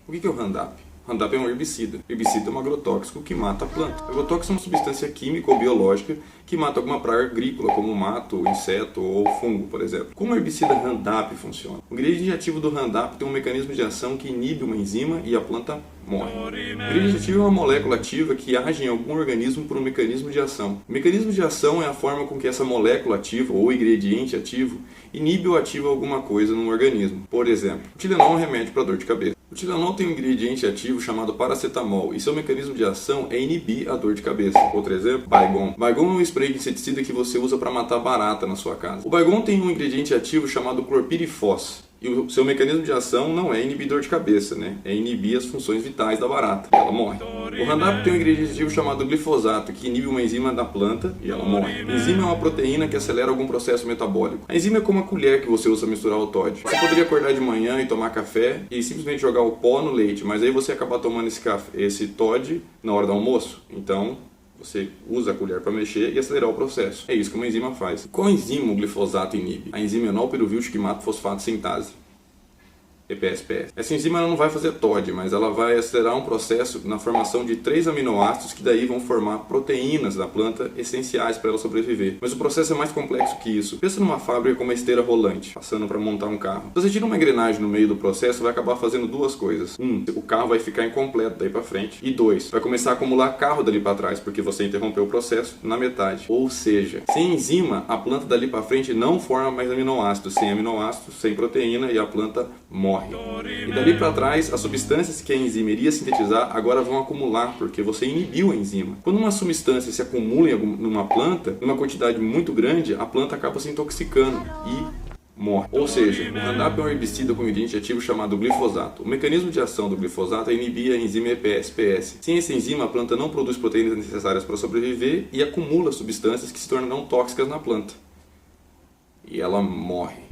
O que é o Roundup? Roundup é um herbicida. Herbicida é um agrotóxico que mata a planta. Agrotóxico é uma substância química ou biológica que mata alguma praga agrícola, como mato, inseto ou fungo, por exemplo. Como o herbicida Roundup funciona? O ingrediente ativo do Roundup tem um mecanismo de ação que inibe uma enzima e a planta morre. O ingrediente ativo é uma molécula ativa que age em algum organismo por um mecanismo de ação. O mecanismo de ação é a forma com que essa molécula ativa ou ingrediente ativo inibe ou ativa alguma coisa no organismo. Por exemplo, o Tilenol é um remédio para dor de cabeça. O Tilenol tem um ingrediente ativo chamado paracetamol e seu mecanismo de ação é inibir a dor de cabeça. Outro exemplo, Baygon. Baygon é um spray de inseticida que você usa para matar barata na sua casa. O Baygon tem um ingrediente ativo chamado clorpirifos. E o seu mecanismo de ação não é inibir dor de cabeça, né? É inibir as funções vitais da barata, e ela morre. O Roundup tem um ingrediente ativo chamado glifosato, que inibe uma enzima da planta e ela morre. A enzima é uma proteína que acelera algum processo metabólico. A enzima é como a colher que você usa para misturar o Todd. Você poderia acordar de manhã e tomar café e simplesmente jogar o pó no leite, mas aí você acabar tomando esse Todd na hora do almoço. Então, você usa a colher para mexer e acelerar o processo. É isso que uma enzima faz. Qual enzima o glifosato inibe? A enzima enolpiruvil quimata fosfato sintase. EPSPS. Essa enzima ela não vai fazer TOD, mas ela vai acelerar um processo na formação de 3 aminoácidos que daí vão formar proteínas da planta essenciais para ela sobreviver. Mas o processo é mais complexo que isso. Pensa numa fábrica com uma esteira rolante, passando para montar um carro. Se você tira uma engrenagem no meio do processo, vai acabar fazendo duas coisas. O carro vai ficar incompleto daí para frente. E 2, vai começar a acumular carro dali para trás, porque você interrompeu o processo na metade. Ou seja, sem enzima, a planta dali para frente não forma mais aminoácidos. Sem aminoácidos, sem proteína e a planta morre. E dali para trás, as substâncias que a enzima iria sintetizar agora vão acumular, porque você inibiu a enzima. Quando uma substância se acumula numa planta, numa quantidade muito grande, a planta acaba se intoxicando e morre. Ou seja, o Roundup é um herbicida com ingrediente ativo chamado glifosato. O mecanismo de ação do glifosato é inibir a enzima EPSPS. Sem essa enzima, a planta não produz proteínas necessárias para sobreviver e acumula substâncias que se tornam tóxicas na planta. E ela morre.